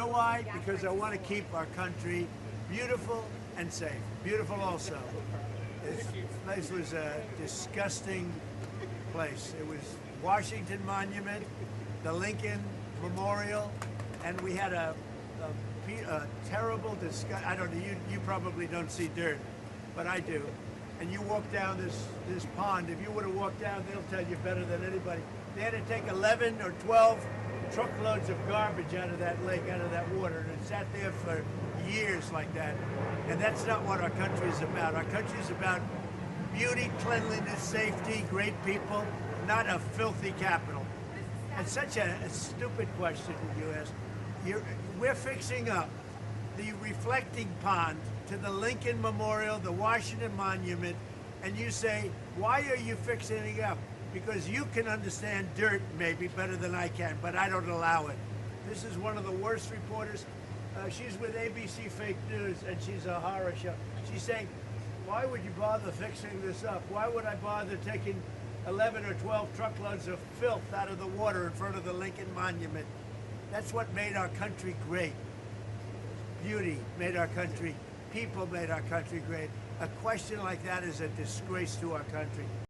know why? Because I want to keep our country beautiful and safe. Beautiful also. This place was a disgusting place. It was Washington Monument, the Lincoln Memorial, and we had a terrible disgust. I don't know, you probably don't see dirt, but I do. And you walk down this pond, if you would have walked down, they'll tell you better than anybody. They had to take 11 or 12 truckloads of garbage out of that lake, out of that water, and it sat there for years like that. And that's not what our country is about. Our country is about beauty, cleanliness, safety, great people, not a filthy capital. It's such a stupid question you ask. We're fixing up the reflecting pond to the Lincoln Memorial, the Washington Monument, and you say, why are you fixing it up? Because you can understand dirt maybe better than I can, but I don't allow it. This is one of the worst reporters. She's with ABC Fake News, and she's a horror show. She's saying, why would you bother fixing this up? Why would I bother taking 11 or 12 truckloads of filth out of the water in front of the Lincoln Monument? That's what made our country great. Beauty made our country, people made our country great. A question like that is a disgrace to our country.